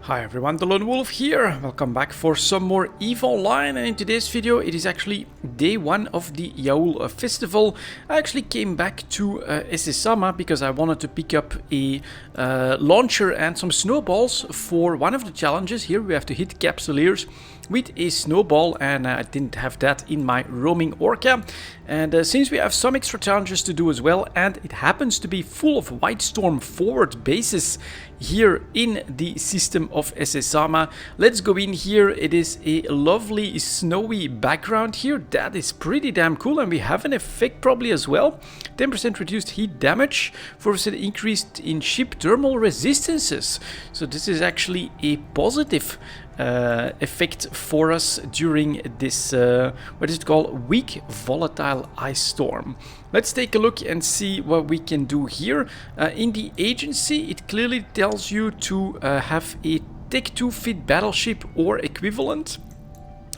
Hi everyone, delonewolf here. Welcome back for some more EVE Online, and in today's video it is actually day 1 of the Yaul festival. I actually came back to Esesama because I wanted to pick up a launcher and some snowballs for one of the challenges. Here we have to hit capsuleers with a snowball, and I didn't have that in my roaming orca. And since we have some extra challenges to do as well, and it happens to be full of Wightstorm forward bases here in the system of Esesama, let's go in here. It is a lovely snowy background here. That is pretty damn cool, and we have an effect probably as well. 10% reduced heat damage, 4% increased in ship thermal resistances. So this is actually a positive effect for us during this, what is it called, weak volatile ice storm. Let's take a look and see what we can do here. In the agency, it clearly tells you to have a Tech 2 fit battleship or equivalent.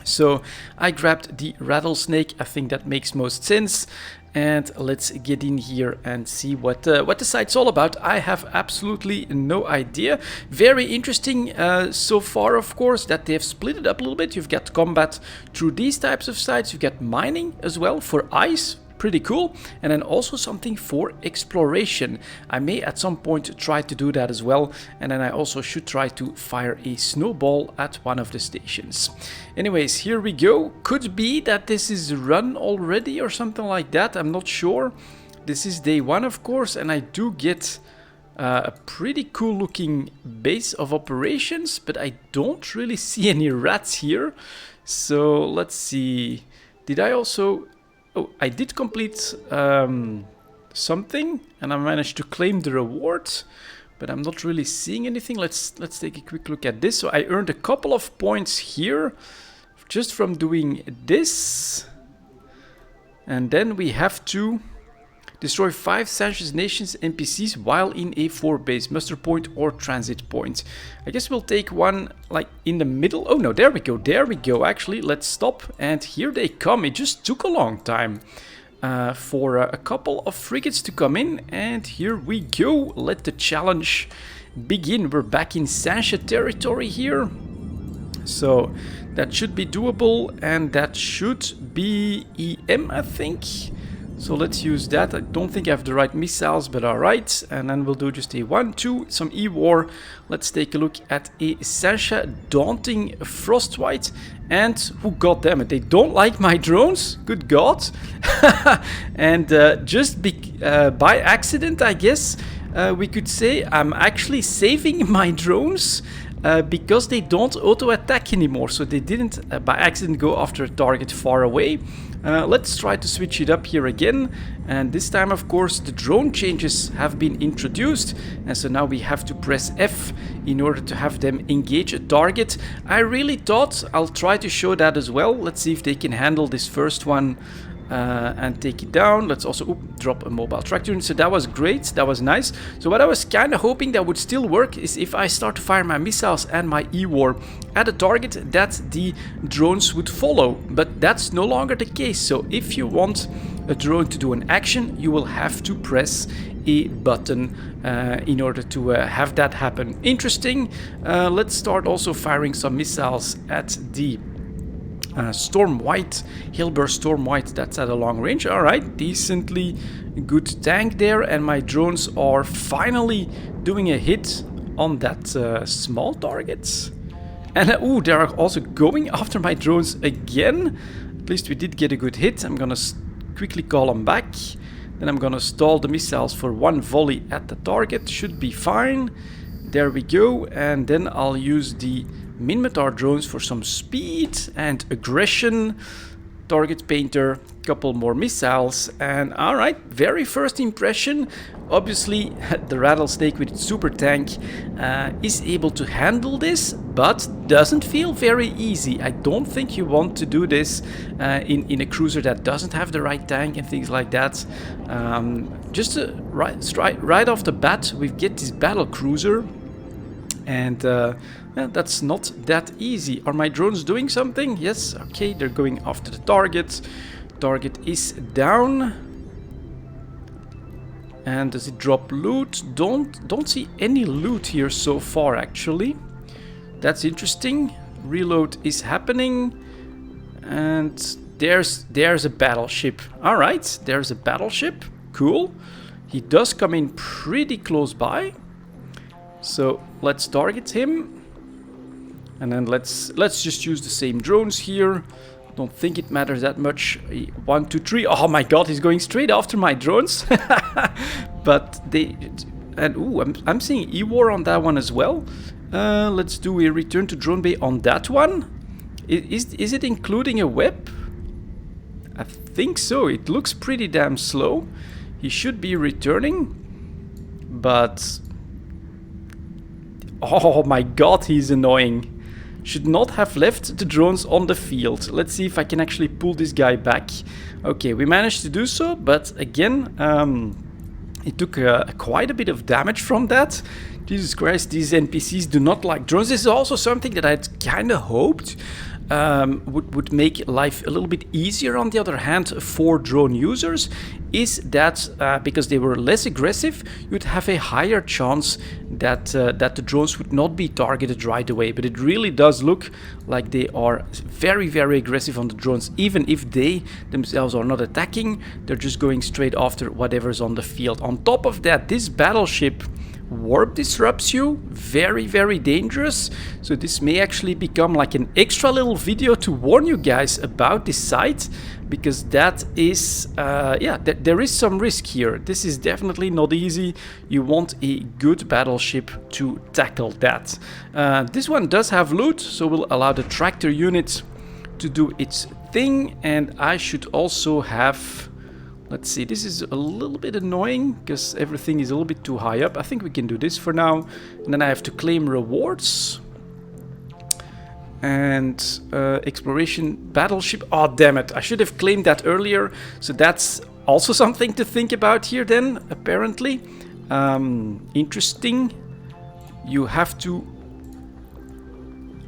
So I grabbed the Rattlesnake. I think that makes most sense. And let's get in here and see what the site's all about. I have absolutely no idea. Very interesting so far, of course, that they have split it up a little bit. You've got combat through these types of sites. You've got mining as well for ice. Pretty cool. And then also something for exploration. I may at some point try to do that as well. And then I also should try to fire a snowball at one of the stations. Anyways, here we go. Could be that this is run already or something like that. I'm not sure. This is day 1, of course, and I do get a pretty cool looking base of operations, but I don't really see any rats here. So let's see. Did I also... Oh, I did complete something, and I managed to claim the reward, but I'm not really seeing anything. Let's take a quick look at this. So I earned a couple of points here just from doing this, and then we have to destroy 5 Sanchez Nations NPCs while in a 4 base, muster point or transit point. I guess we'll take one like in the middle. Oh no, there we go, there we go. Actually, let's stop, and here they come. It just took a long time for a couple of frigates to come in, and here we go. Let the challenge begin. We're back in Sanchez territory here, so that should be doable, and that should be EM, I think. So let's use that. I don't think I have the right missiles, but alright. And then we'll do just a 1-2, some E-War. Let's take a look at a Sansha Daunting Frostwhite. And, oh god damn it, they don't like my drones? Good god. And just by accident, I guess, we could say I'm actually saving my drones because they don't auto-attack anymore. So they didn't by accident go after a target far away. Let's try to switch it up here again, and this time of course the drone changes have been introduced, and so now we have to press F in order to have them engage a target. I really thought I'll try to show that as well. Let's see if they can handle this first one and take it down. Let's also drop a mobile tractor in. So that was great, that was nice. So what I was kind of hoping that would still work is if I start to fire my missiles and my E-War at a target, that the drones would follow, but that's no longer the case. So if you want a drone to do an action, you will have to press a button in order to have that happen. Interesting. Let's start also firing some missiles at the Storm White, Hillburst Storm White. That's at a long range. Alright, decently good tank there, and my drones are finally doing a hit on that small target. And they're also going after my drones again. At least we did get a good hit. I'm gonna quickly call them back. Then I'm gonna stall the missiles for 1 volley at the target. Should be fine. There we go. And then I'll use the Minmatar drones for some speed and aggression. Target painter, couple more missiles, and alright, very first impression. Obviously the Rattlesnake with its super tank is able to handle this, but doesn't feel very easy. I don't think you want to do this in a cruiser that doesn't have the right tank and things like that. Just right off the bat we get this battle cruiser, and that's not that easy. Are my drones doing something? Yes, okay, they're going after the target. Target is down. And does it drop loot? Don't see any loot here so far, actually. That's interesting. Reload is happening. And there's a battleship. Alright, there's a battleship. Cool. He does come in pretty close by. So let's target him. And then let's just use the same drones here. Don't think it matters that much. 1, 2, 3. Oh my god, he's going straight after my drones. But they... And ooh, I'm seeing E-War on that one as well. Let's do a return to drone bay on that one. Is it including a web? I think so. It looks pretty damn slow. He should be returning. But... Oh my god, he's annoying. Should not have left the drones on the field. Let's see if I can actually pull this guy back. Okay, we managed to do so, but again, it took quite a bit of damage from that. Jesus Christ, these NPCs do not like drones. This is also something that I'd kind of hoped would make life a little bit easier. On the other hand, for drone users, is that because they were less aggressive, you'd have a higher chance that the drones would not be targeted right away. But it really does look like they are very, very aggressive on the drones. Even if they themselves are not attacking, they're just going straight after whatever's on the field. On top of that, this battleship warp disrupts you. Very, very dangerous. So this may actually become like an extra little video to warn you guys about this site, because that is there is some risk here. This is definitely not easy. You want a good battleship to tackle that. This one does have loot, so we'll allow the tractor unit to do its thing. And I should also have... Let's see, this is a little bit annoying because everything is a little bit too high up. I think we can do this for now. And then I have to claim rewards. And exploration battleship. Oh, damn it. I should have claimed that earlier. So that's also something to think about here then, apparently. Interesting. You have to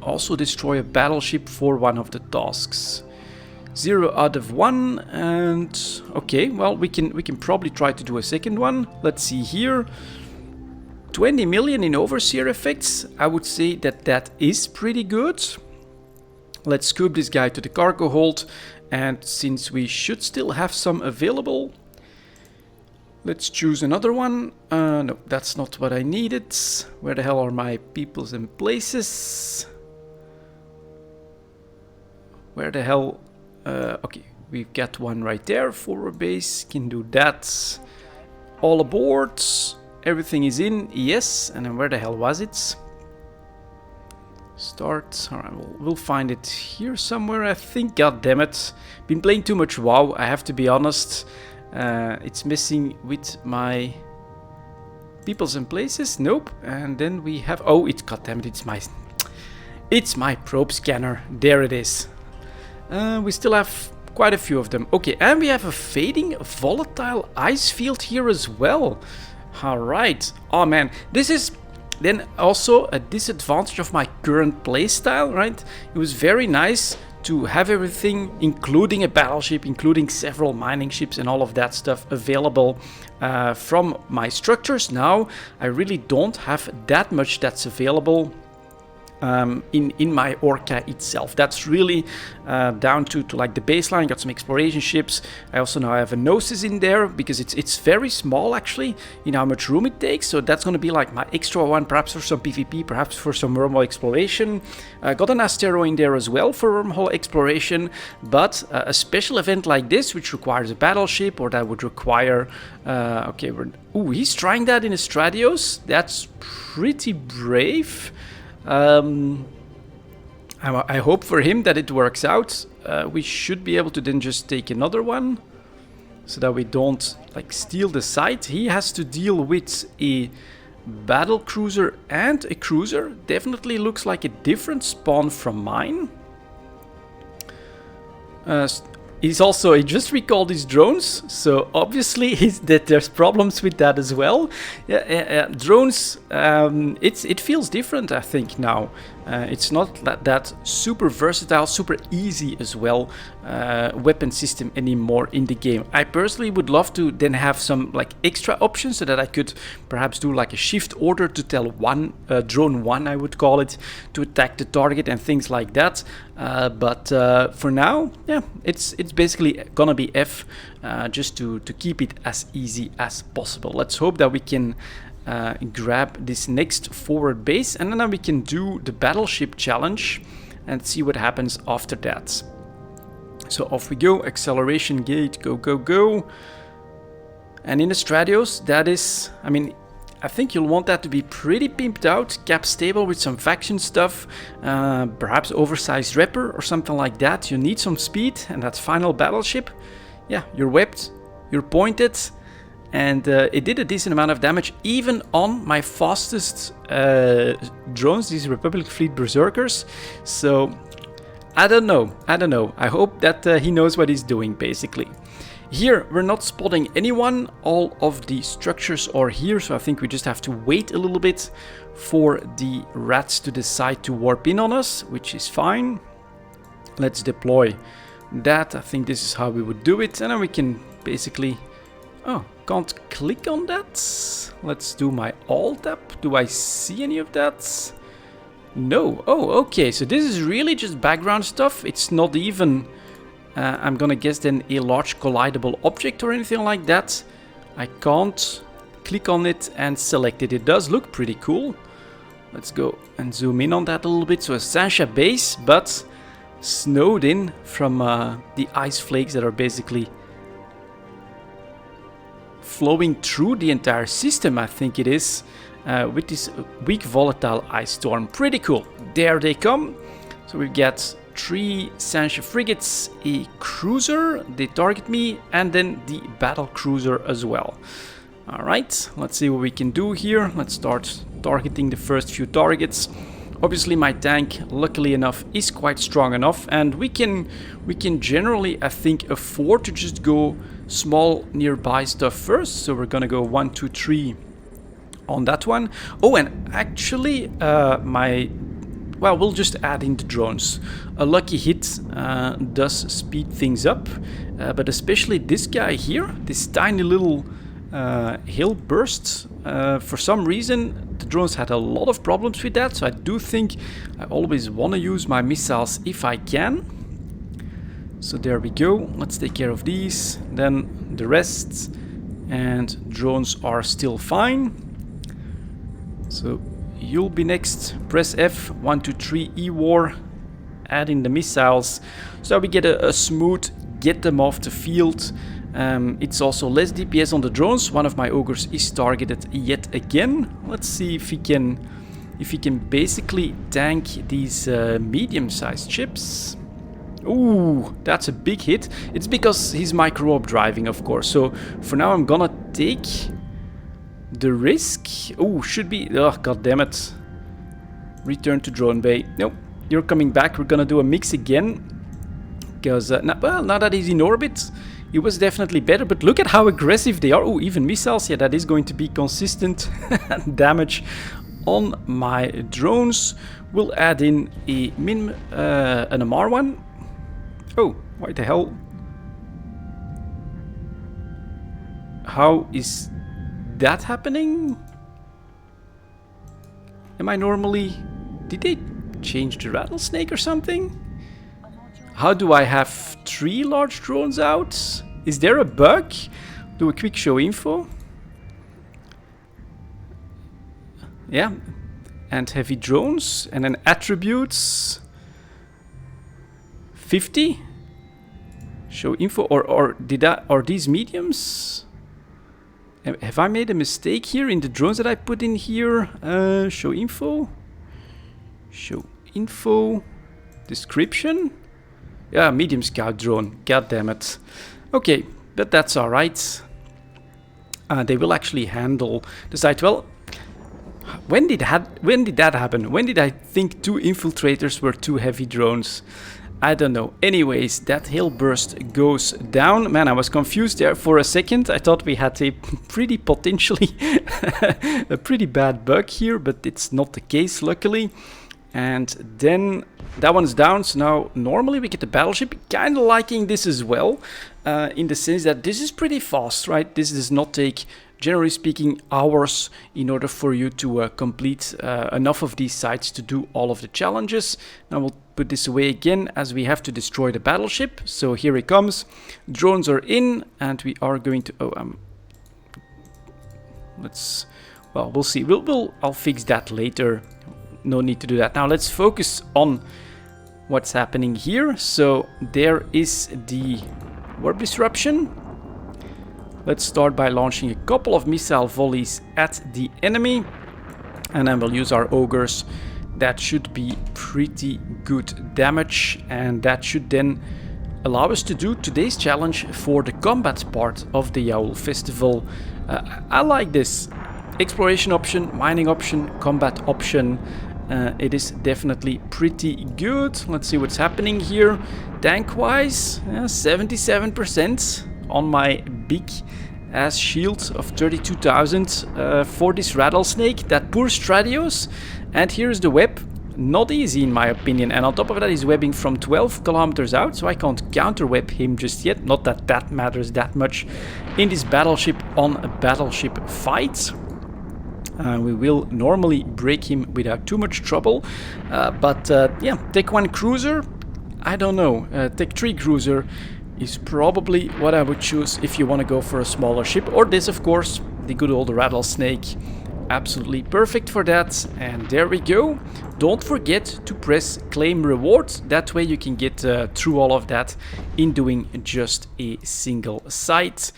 also destroy a battleship for one of the tasks. 0 out of 1, and okay, well, we can probably try to do a second one. Let's see here. 20 million in overseer effects. I would say that is pretty good. Let's scoop this guy to the cargo hold, and since we should still have some available, let's choose another one. No, that's not what I needed. Where the hell are my peoples and places? Where the hell... okay, we've got one right there. Forward base, can do that. All aboard. Everything is in, yes. And then where the hell was it? Start. Alright, we'll find it here somewhere, I think. God damn it. Been playing too much WoW, I have to be honest. It's messing with my peoples and places. Nope. And then we have... Oh, god damn it, it's my probe scanner. There it is. We still have quite a few of them. Okay, and we have a fading volatile ice field here as well. Alright. Oh man, this is then also a disadvantage of my current playstyle, right? It was very nice to have everything, including a battleship, including several mining ships and all of that stuff available from my structures. Now, I really don't have that much that's available in my Orca itself. That's really down to like the baseline. Got some exploration ships. I also now have a Gnosis in there because it's very small actually in how much room it takes. So that's going to be like my extra one, perhaps for some PvP, perhaps for some wormhole exploration. Got an Astero in there as well for wormhole exploration. But a special event like this, which requires a battleship, or that would require okay, ooh, he's trying that in a Stradios. That's pretty brave. I hope for him that it works out. We should be able to then just take another one so that we don't like steal the site. He has to deal with a battle cruiser and a cruiser. Definitely looks like a different spawn from mine. He's also, he just recalled his drones, so obviously there's problems with that as well. Drones, it feels different, I think, now. It's not that super versatile, super easy as well weapon system anymore in the game. I personally would love to then have some like extra options so that I could perhaps do like a shift order to tell drone 1, I would call it, to attack the target and things like that. But for now, yeah, it's basically gonna be F, just to keep it as easy as possible. Let's hope that we can grab this next forward base, and then we can do the battleship challenge and see what happens after that. So off we go, acceleration gate, go, go, go. And in the Stradios, that is, I mean, I think you'll want that to be pretty pimped out, cap stable with some faction stuff, perhaps oversized repper or something like that. You need some speed, and that final battleship, yeah, you're webbed, you're pointed, and it did a decent amount of damage even on my fastest drones, these Republic Fleet Berserkers. So I don't know. I hope that he knows what he's doing, basically. Here we're not spotting anyone, all of the structures are here, so I think we just have to wait a little bit for the rats to decide to warp in on us, which is fine. Let's deploy that. I think this is how we would do it, and then we can basically... Oh, can't click on that. Let's do my alt tab. Do I see any of that? No. Oh, okay. So this is really just background stuff. It's not even, I'm gonna guess then, a large collidable object or anything like that. I can't click on it and select it. It does look pretty cool. Let's go and zoom in on that a little bit. So a Sancha base, but snowed in from the ice flakes that are basically flowing through the entire system, I think it is, with this weak volatile ice storm. Pretty cool. There they come. So we get 3 Sancha frigates, a cruiser, they target me, and then the battle cruiser as well. Alright, let's see what we can do here. Let's start targeting the first few targets. Obviously my tank, luckily enough, is quite strong enough, and we can generally, I think, afford to just go small nearby stuff first. So we're gonna go 1, 2, 3 on that one. Oh, and actually well, we'll just add in the drones. A lucky hit does speed things up, but especially this guy here, this tiny little hill burst, for some reason the drones had a lot of problems with that, so I do think I always want to use my missiles if I can. So there we go. Let's take care of these, then the rest, and drones are still fine. So you'll be next. Press F, 1, 2, 3, E-War, add in the missiles, so we get a smooth get them off the field. It's also less DPS on the drones. One of my ogres is targeted yet again. Let's see if he can basically tank these medium-sized ships. Ooh, that's a big hit. It's because he's micro-op driving, of course. So for now I'm gonna take the risk. Oh, should be... Oh, god damn it. Return to drone bay. Nope, you're coming back. We're gonna do a mix again. Because, well, now that he's in orbit, it was definitely better. But look at how aggressive they are. Oh, even missiles. Yeah, that is going to be consistent damage on my drones. We'll add in a an MR one. Oh, why the hell? How is that happening? Am I normally... Did they change the Rattlesnake or something? How do I have 3 large drones out? Is there a bug? Do a quick show info. Yeah. And heavy drones. And then attributes. 50. Show info. Or did I... Are these mediums? Have I made a mistake here in the drones that I put in here? Show info. Show info. Description. Yeah, medium scout drone. God damn it. Okay, but that's alright. They will actually handle the site. Well, when did that happen? When did I think 2 infiltrators were 2 heavy drones? I don't know. Anyways, that hill burst goes down. Man, I was confused there for a second. I thought we had a pretty potentially a pretty bad bug here, but it's not the case, luckily. And then that one's down, so now normally we get the Battleship. Kind of liking this as well, in the sense that this is pretty fast, right? This does not take, generally speaking, hours in order for you to complete enough of these sites to do all of the challenges. Now we'll put this away again as we have to destroy the Battleship. So here it comes. Drones are in, and we are going to... Oh, well, we'll see. I'll fix that later. No need to do that. Now let's focus on what's happening here. So there is the warp disruption. Let's start by launching a couple of missile volleys at the enemy. And then we'll use our ogres. That should be pretty good damage. And that should then allow us to do today's challenge for the combat part of the Yowl Festival. I like this. Exploration option, mining option, combat option. It is definitely pretty good. Let's see what's happening here. Tank-wise, 77% on my big ass shield of 32,000 for this Rattlesnake. That poor Stradios. And here's the web. Not easy in my opinion. And on top of that, he's webbing from 12 kilometers out, so I can't counter-web him just yet. Not that that matters that much in this Battleship on a Battleship fight. We will normally break him without too much trouble. But yeah, Tech 1 Cruiser, I don't know. Tech 3 Cruiser is probably what I would choose if you want to go for a smaller ship. Or this, of course, the good old Rattlesnake. Absolutely perfect for that. And there we go. Don't forget to press claim rewards. That way you can get through all of that in doing just a single site.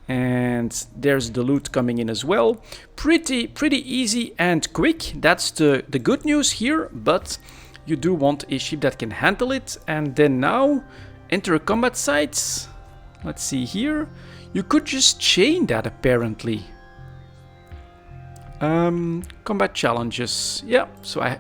And there's the loot coming in as well. Pretty easy and quick. That's the good news here. But you do want a ship that can handle it. And then now enter a combat site. Let's see here. You could just chain that apparently. Combat challenges. Yeah, so I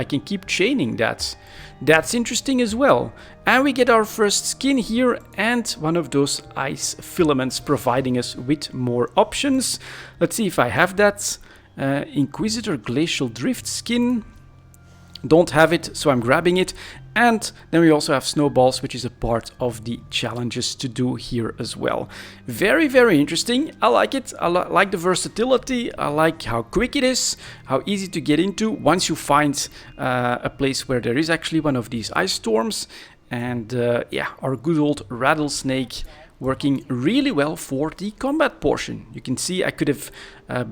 can keep chaining that. That's interesting as well. And we get our first skin here and one of those ice filaments providing us with more options. Let's see if I have that. Inquisitor Glacial Drift skin. Don't have it, so I'm grabbing it. And then we also have snowballs, which is a part of the challenges to do here as well. Very interesting. I like it. I like the versatility. I like how quick it is, how easy to get into once you find a place where there is actually one of these ice storms. And yeah, our good old Rattlesnake working really well for the combat portion. You can see I could have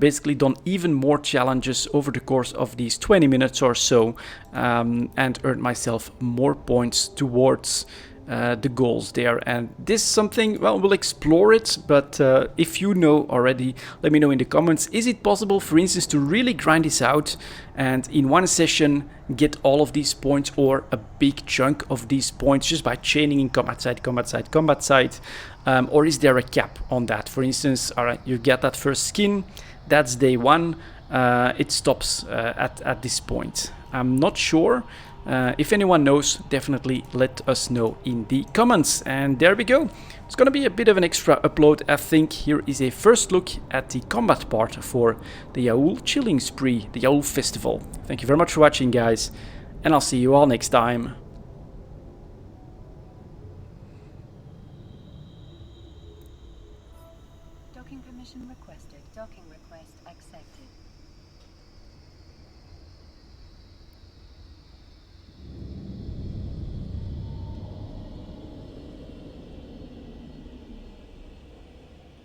basically done even more challenges over the course of these 20 minutes or so and earned myself more points towards the goals there. And this is something, well, we'll explore it, but if you know already, let me know in the comments. Is it possible, for instance, to really grind this out and in one session get all of these points or a big chunk of these points just by chaining in combat site, combat site, combat site? Or is there a cap on that? For instance, all right, you get that first skin, that's day one, it stops at this point. I'm not sure. If anyone knows, definitely let us know in the comments. And there we go. It's gonna be a bit of an extra upload, I think. Here is a first look at the combat part for the Yowl Chilling Spree, the Yowl Festival. Thank you very much for watching, guys, and I'll see you all next time. Docking permission requested. Docking request accepted.